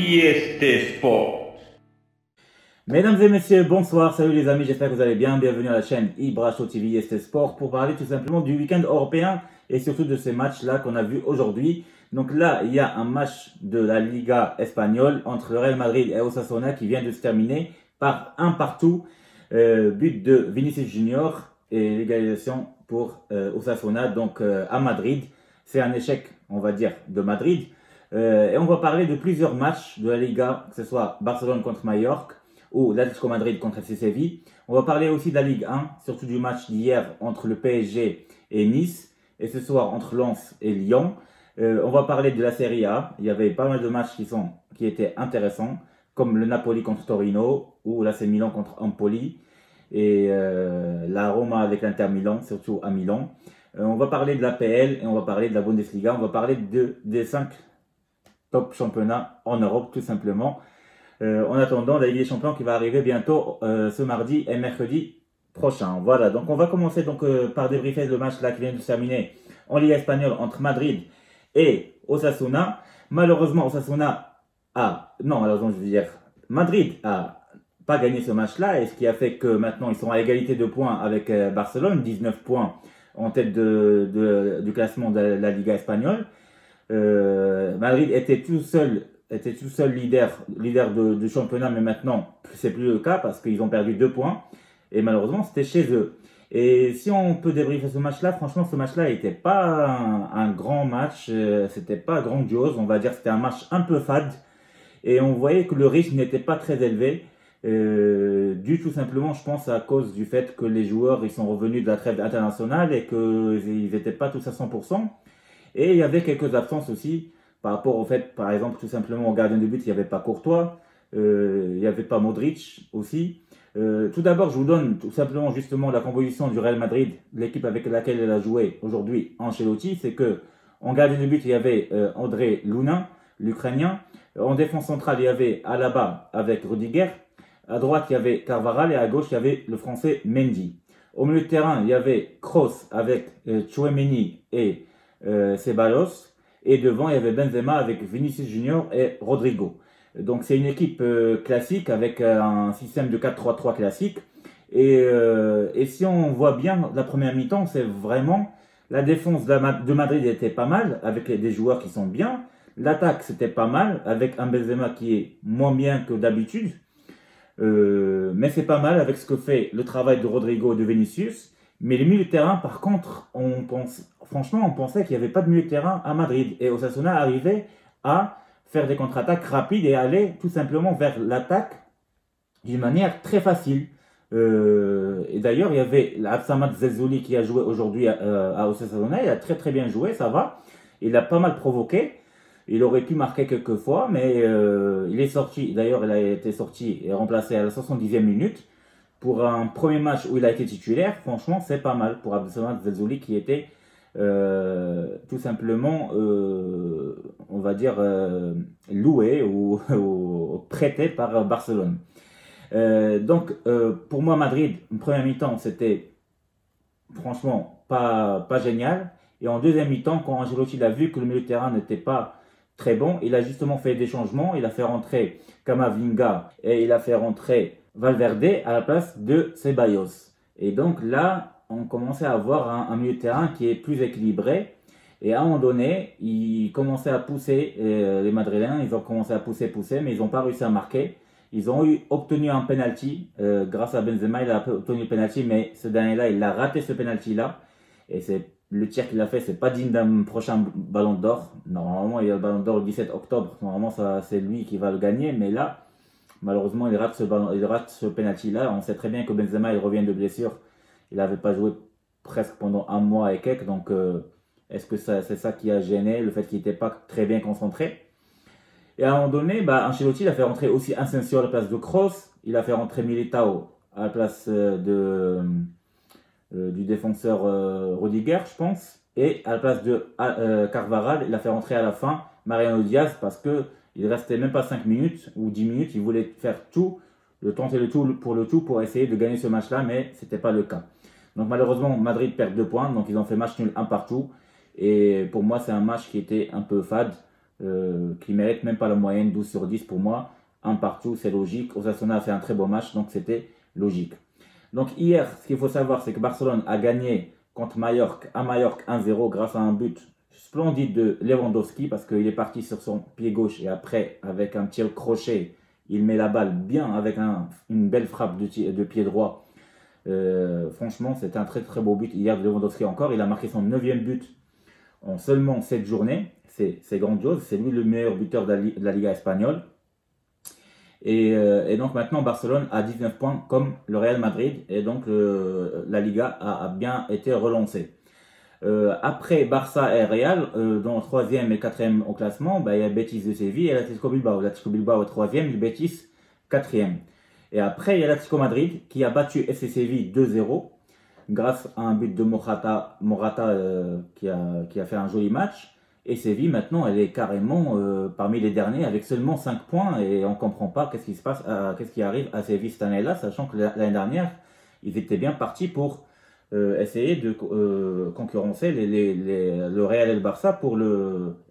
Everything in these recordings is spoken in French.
y este sport. Mesdames et messieurs, bonsoir, salut les amis, j'espère que vous allez bien. Bienvenue à la chaîne Ibra Show TV ST Sport pour parler tout simplement du week-end européen et surtout de ces matchs-là qu'on a vus aujourd'hui. Donc là, il y a un match de la Liga espagnole entre le Real Madrid et Osasuna qui vient de se terminer par un partout. But de Vinicius Junior et l'égalisation pour Osasuna, donc à Madrid. C'est un échec, on va dire, de Madrid. Et on va parler de plusieurs matchs de la Liga, que ce soit Barcelone contre Mallorca ou l'Atlético Madrid contre FC Séville. On va parler aussi de la Ligue 1, surtout du match d'hier entre le PSG et Nice, et ce soir entre Lens et Lyon. On va parler de la Serie A. Il y avait pas mal de matchs qui étaient intéressants, comme le Napoli contre Torino ou l'AC Milan contre Empoli et la Roma avec l'Inter Milan, surtout à Milan. On va parler de l'APL et on va parler de la Bundesliga. On va parler des 5 top championnats en Europe, tout simplement. En attendant la Ligue des Champions qui va arriver bientôt ce mardi et mercredi prochain. Voilà, donc on va commencer par débriefer le match là qui vient de se terminer en Ligue espagnole entre Madrid et Osasuna. Malheureusement, Madrid a pas gagné ce match-là, et ce qui a fait que maintenant ils sont à égalité de points avec Barcelone, 19 points en tête du classement de la Liga espagnole. Madrid était tout seul leader du championnat, mais maintenant c'est plus le cas parce qu'ils ont perdu 2 points et malheureusement c'était chez eux. Et si on peut débriefer ce match-là, franchement ce match-là n'était pas un grand match, c'était pas grandiose, on va dire, c'était un match un peu fade et on voyait que le rythme n'était pas très élevé. Dû tout simplement, je pense, à cause du fait que les joueurs ils sont revenus de la trêve internationale et qu'ils n'étaient pas tous à 100%. Et il y avait quelques absences aussi par rapport au fait, par exemple, tout simplement au gardien de but, il n'y avait pas Courtois, il n'y avait pas Modric aussi. Tout d'abord, je vous donne tout simplement justement la composition du Real Madrid, l'équipe avec laquelle elle a joué aujourd'hui, Ancelotti. C'est que en gardien de but, il y avait André Lunin, l'Ukrainien. En défense centrale, il y avait Alaba avec Rudiger. À droite, il y avait Carvajal et à gauche, il y avait le Français Mendy. Au milieu de terrain, il y avait Kroos avec Tchouaméni et Ceballos, et devant il y avait Benzema avec Vinicius Junior et Rodrigo. Donc c'est une équipe classique avec un système de 4-3-3 classique, et si on voit bien la première mi-temps, c'est vraiment la défense de Madrid était pas mal avec des joueurs qui sont bien, l'attaque c'était pas mal avec un Benzema qui est moins bien que d'habitude, mais c'est pas mal avec ce que fait le travail de Rodrigo et de Vinicius. Mais les milieux de terrain, par contre, on pensait qu'il n'y avait pas de milieu de terrain à Madrid. Et Osasuna arrivait à faire des contre-attaques rapides et aller tout simplement vers l'attaque d'une manière très facile. Et d'ailleurs, il y avait Absamad Zelzouli qui a joué aujourd'hui à Osasuna. Il a très très bien joué, ça va. Il a pas mal provoqué. Il aurait pu marquer quelques fois, mais il est sorti. D'ailleurs, il a été sorti et remplacé à la 70e minute. Pour un premier match où il a été titulaire, franchement, c'est pas mal pour Abdessamad Zelzouli qui était tout simplement, on va dire, loué ou prêté par Barcelone. Donc, pour moi, Madrid, une première mi-temps, c'était franchement pas génial. Et en deuxième mi-temps, quand Ancelotti a vu que le milieu de terrain n'était pas très bon, il a justement fait des changements. Il a fait rentrer Camavinga et il a fait rentrer Valverde à la place de Ceballos. Et donc là, on commençait à avoir un milieu de terrain qui est plus équilibré. Et à un moment donné, ils commençaient à pousser, les Madrilènes, ils ont commencé à pousser, mais ils n'ont pas réussi à marquer. Ils ont obtenu un penalty, grâce à Benzema, il a obtenu le penalty, mais ce dernier-là, il a raté ce penalty-là. Et c'est le tir qu'il a fait, c'est pas digne d'un prochain ballon d'or. Normalement, il y a le ballon d'or le 17 octobre. Normalement, c'est lui qui va le gagner, mais là, malheureusement, il rate ce penalty-là. On sait très bien que Benzema, il revient de blessure. Il n'avait pas joué presque pendant un mois et quelques. Donc, est-ce que c'est ça qui a gêné, le fait qu'il n'était pas très bien concentré? Et à un moment donné, Ancelotti il a fait rentrer aussi Asensio à la place de Kroos. Il a fait rentrer Militao à la place du défenseur Rudiger, je pense. Et à la place de Carvajal, il a fait rentrer à la fin Mariano Diaz parce que il restait même pas 5 minutes ou 10 minutes. Il voulait faire tout, tenter le tout pour essayer de gagner ce match-là, mais ce n'était pas le cas. Donc malheureusement, Madrid perd 2 points, donc ils ont fait match nul un partout. Et pour moi, c'est un match qui était un peu fade qui ne mérite même pas la moyenne, 12 sur 10 pour moi. Un partout, c'est logique. Osasuna a fait un très beau match, donc c'était logique. Donc hier, ce qu'il faut savoir, c'est que Barcelone a gagné contre Mallorca, à Mallorca 1-0 grâce à un but splendide de Lewandowski, parce qu'il est parti sur son pied gauche et après, avec un tir crochet, il met la balle bien avec une belle frappe de pied droit. Franchement, c'était un très très beau but hier de Lewandowski encore. Il a marqué son 9e but en seulement 7 journées. C'est grandiose. C'est lui le meilleur buteur de la Liga espagnole. Et donc maintenant, Barcelone a 19 points comme le Real Madrid. Et donc la Liga a bien été relancée. Après Barça et Real, dans 3e et 4e au classement, il y a Betis de Séville et l'Atlético Bilbao. L'Atlético Bilbao est 3e, le Betis 4e. Et après, il y a l'Atlético Madrid qui a battu FC Séville 2-0 grâce à un but de Morata qui a fait un joli match. Et Séville, maintenant, elle est carrément parmi les derniers avec seulement 5 points et on ne comprend pas qu'est-ce qui se passe, qu'est-ce qui arrive à Séville cette année-là, sachant que l'année dernière, ils étaient bien partis pour essayer de concurrencer le Real et le Barça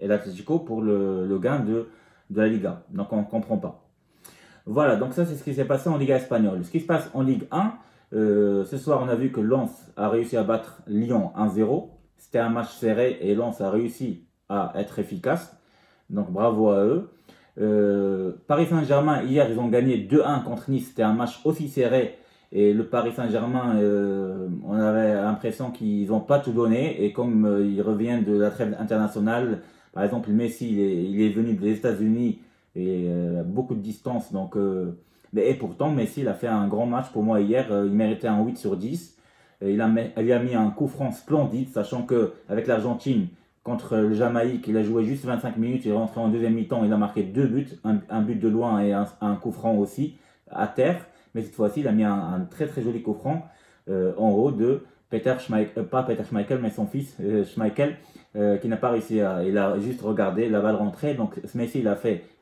et l'Atlético pour le gain de la Liga. Donc on ne comprend pas. Voilà, donc ça c'est ce qui s'est passé en Liga espagnole. Ce qui se passe en Ligue 1, ce soir on a vu que Lens a réussi à battre Lyon 1-0. C'était un match serré et Lens a réussi à être efficace. Donc bravo à eux. Paris Saint-Germain, hier ils ont gagné 2-1 contre Nice. C'était un match aussi serré. Et le Paris Saint-Germain, on avait l'impression qu'ils n'ont pas tout donné. Et comme ils reviennent de la trêve internationale, par exemple Messi, il est venu des États-Unis et beaucoup de distance. Et pourtant, Messi il a fait un grand match pour moi hier. Il méritait un 8 sur 10. Il a mis un coup franc splendide, sachant qu'avec l'Argentine contre le Jamaïque, il a joué juste 25 minutes. Il est rentré en deuxième mi-temps. Il a marqué 2 buts, un but de loin et un coup franc aussi à terre. Mais cette fois-ci, il a mis un très très joli coup franc en haut de Peter Schmeichel, pas Peter Schmeichel, mais son fils Schmeichel, qui n'a pas réussi il a juste regardé la balle rentrer. Donc Messi,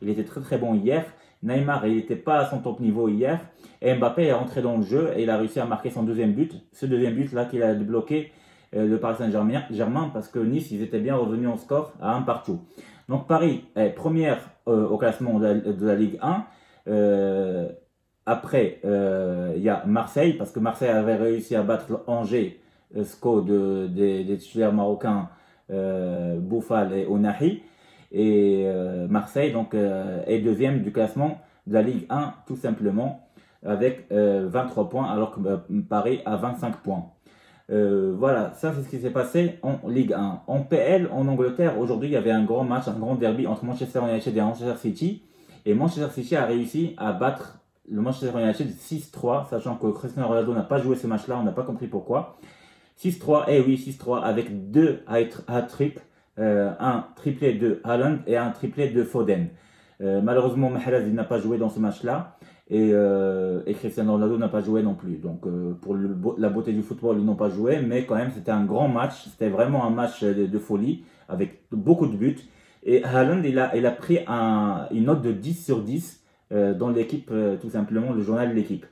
il était très très bon hier. Neymar, il n'était pas à son top niveau hier. Et Mbappé est rentré dans le jeu et il a réussi à marquer son deuxième but. Ce deuxième but là qu'il a débloqué le Paris Saint-Germain parce que Nice, ils étaient bien revenus en score à un partout. Donc Paris est première au classement de la Ligue 1. Après, il y a Marseille, parce que Marseille avait réussi à battre Angers, SCO des titulaires marocains Boufal et Ounahi. Et Marseille donc, est deuxième du classement de la Ligue 1, tout simplement, avec 23 points, alors que Paris a 25 points. Voilà, ça c'est ce qui s'est passé en Ligue 1. En PL, en Angleterre, aujourd'hui, il y avait un grand match, un grand derby entre Manchester United et Manchester City. Et Manchester City a réussi à battre le Manchester United 6-3, sachant que Cristiano Ronaldo n'a pas joué ce match-là, on n'a pas compris pourquoi. 6-3, et oui, 6-3, avec 2 hat-trick, un triplé de Haaland et un triplé de Foden. Malheureusement, Mahrez n'a pas joué dans ce match-là, et Cristiano Ronaldo n'a pas joué non plus. Donc, pour la beauté du football, ils n'ont pas joué, mais quand même, c'était un grand match, c'était vraiment un match de folie, avec beaucoup de buts. Et Haaland, il a pris une note de 10 sur 10, dans l'équipe, tout simplement, le journal de l'équipe.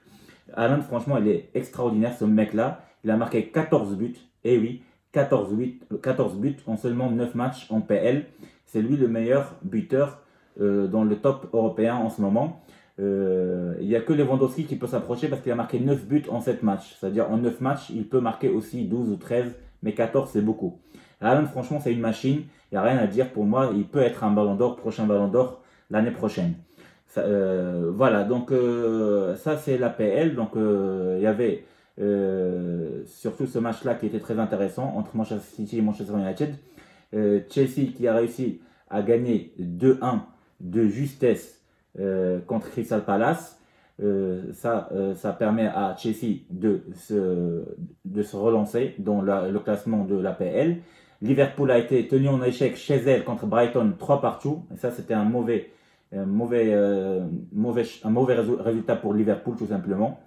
Haaland, franchement, il est extraordinaire, ce mec-là. Il a marqué 14 buts. Et oui, 14 buts en seulement 9 matchs en PL. C'est lui le meilleur buteur dans le top européen en ce moment. Il n'y a que Lewandowski qui peut s'approcher parce qu'il a marqué 9 buts en 7 matchs. C'est-à-dire en 9 matchs, il peut marquer aussi 12 ou 13, mais 14 c'est beaucoup. Haaland, franchement, c'est une machine. Il n'y a rien à dire pour moi. Il peut être un ballon d'or, prochain ballon d'or l'année prochaine. Voilà, donc ça c'est l'APL. Donc il y avait surtout ce match-là qui était très intéressant entre Manchester City et Manchester United. Chelsea qui a réussi à gagner 2-1 de justesse contre Crystal Palace. Ça permet à Chelsea de se relancer dans le classement de l'APL. Liverpool a été tenu en échec chez elle contre Brighton 3 partout. Et ça c'était un mauvais résultat pour Liverpool tout simplement.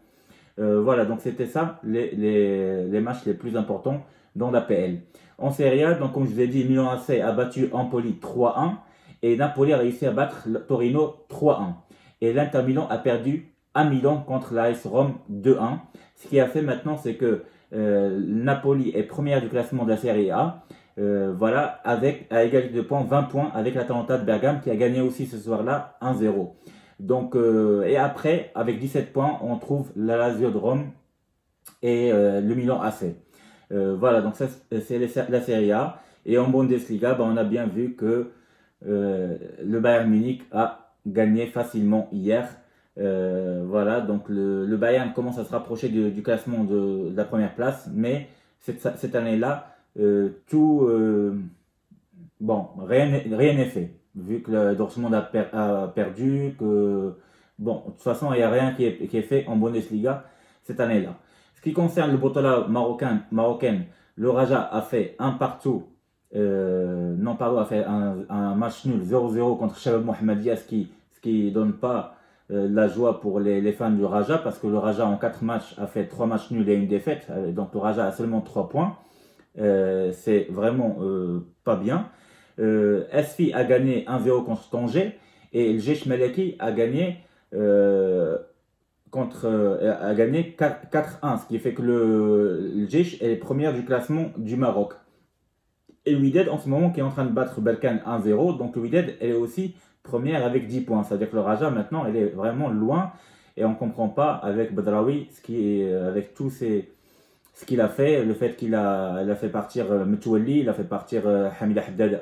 Voilà, donc c'était ça les matchs les plus importants dans l'APL. En Serie A, donc comme je vous ai dit, Milan AC a battu Empoli 3-1 et Napoli a réussi à battre Torino 3-1. Et l'Inter Milan a perdu à Milan contre l'AS Rome 2-1. Ce qui a fait maintenant, c'est que Napoli est première du classement de la Serie A. Voilà, à égalité de points, 20 points avec l'Atalanta de Bergame qui a gagné aussi ce soir-là 1-0. Donc, et après, avec 17 points, on trouve la Lazio de Rome et le Milan AC. Voilà, donc ça c'est la Serie A. Et en Bundesliga, ben, on a bien vu que le Bayern Munich a gagné facilement hier. Voilà, donc le Bayern commence à se rapprocher du classement de la première place, mais cette année-là, bon, rien n'est fait, vu que le Dortmund a perdu, que bon, de toute façon, il n'y a rien qui est fait en Bundesliga cette année-là. Ce qui concerne le Botola marocain, le Raja a fait un partout, non pardon, a fait un match nul 0-0 contre Shabab Mohammedia, ce qui donne pas la joie pour les fans du Raja, parce que le Raja en 4 matchs a fait 3 matchs nuls et une défaite, donc le Raja a seulement 3 points. C'est vraiment pas bien. SFI a gagné 1-0 contre Tanger et le Jesh Meleki a gagné a gagné 4-1, ce qui fait que le Jesh est première du classement du Maroc. Et le Wydad en ce moment qui est en train de battre Berkane 1-0, donc le Wydad elle est aussi première avec 10 points. C'est-à-dire que le Raja maintenant elle est vraiment loin et on ne comprend pas avec Badraoui avec tous ce qu'il a fait, le fait qu'il a fait partir Metouali, il a fait partir Hamid Haddad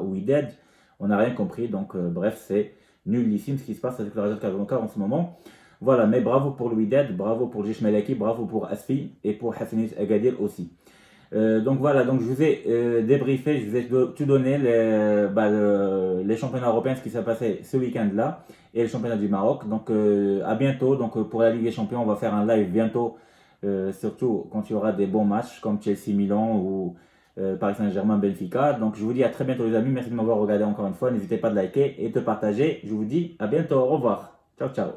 au Wydad, on n'a rien compris. Donc bref, c'est nullissime ce qui se passe avec le Raja de Casablanca en ce moment. Voilà, mais bravo pour le Wydad, bravo pour le Jesh Meleki, bravo pour Asfi et pour Hassanis Agadir aussi. Donc voilà, donc je vous ai débriefé, je vous ai tout donné les championnats européens, ce qui s'est passé ce week-end-là, et le championnat du Maroc. Donc à bientôt. Donc pour la Ligue des Champions, on va faire un live bientôt, surtout quand il y aura des bons matchs comme Chelsea-Milan ou Paris Saint-Germain-Benfica. Donc je vous dis à très bientôt les amis, merci de m'avoir regardé encore une fois, n'hésitez pas de liker et de partager. Je vous dis à bientôt, au revoir, ciao ciao.